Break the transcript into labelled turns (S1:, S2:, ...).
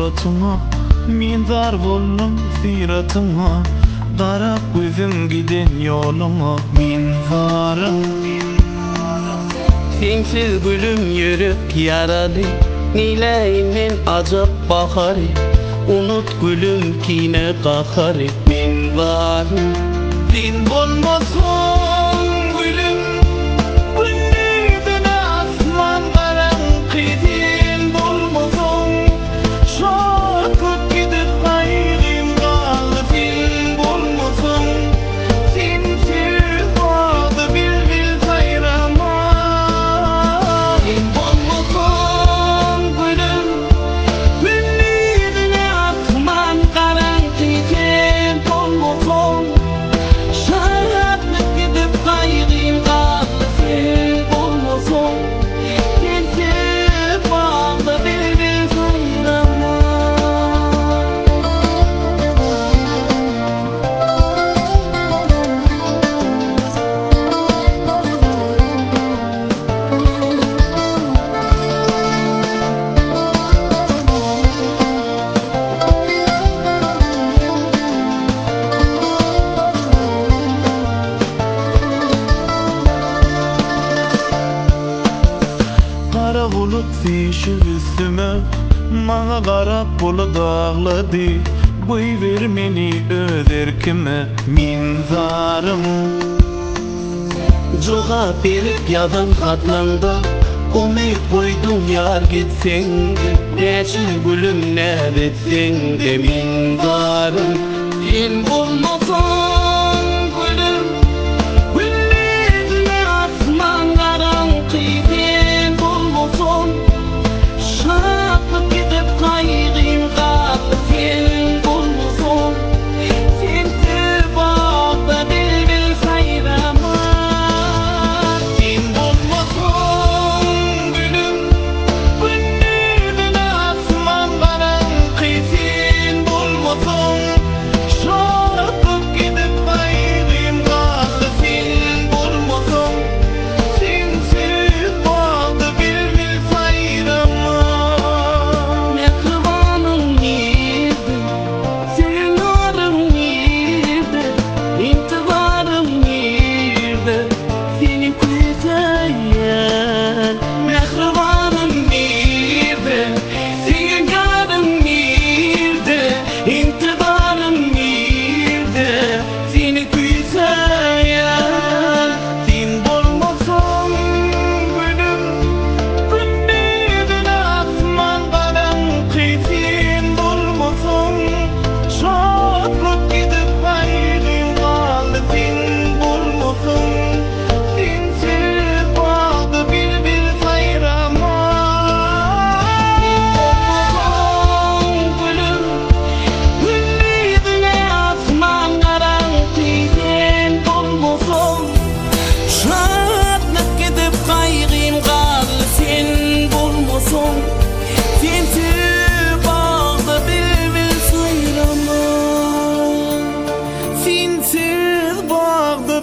S1: suratıma, men zar boldum siratıma. Qarap gözüm giden yoluma, men zarım.
S2: Sensiz gülüm yürüp yaralı, nileyinin acap bakarı. Unut gülüm kine kakarı, men varım.
S1: Sen bolmasan gülüm, gündüzüne asman karanqı. Sen bolmasan şarkıp gidip gayrım qaldı. Sen bolmasan sensiz vardı bilbil sayrama. Sen bolmasan gülüm, gündüzüne asman karanqı. Sen bolmasan Kara bulut düşüp üstüme, bana qarap bulut ağladı. Qoy ver meni öz erkime, men zarım.
S2: Cevap berip yadan katlanda, umid koydum yar gitsen de. Neçil gülüm ne etsen de, men varım. Sen bulmasan gülüm, gündüzüne asman karanqı. Sen bulmasan şarkıp gidip gayrım qaldı. Sen bulmasan sensiz bağda bilbil sayrama.
S1: Sen bolmasan gülüm, gündüzüne asman karanqı. Sen bolmasan şarkıp gidip gayrım qaldı. Sen bolmasan sensiz bağda bilbil sayrama.
S2: Mehribanım nerede, senin arım nerede, intibarım nerede, seni güzel. Mehribanım nerede, senin arım nerede, intibarım nerede, seni güzel.
S1: Sen bolmasan gülüm, gündüzüne asman karanqı. Sen bolmasan şarkıp gidip gayrım qaldı. Sen bolmasan sensiz bağda bilbil sayrama.
S2: Gülüm, gündüzüne asman karanqı. Sen bulmasan şarkıp gidip gayrım qaldı. Sen bulmasan sensiz bağda bilbil sayrama.
S1: Sensiz bağda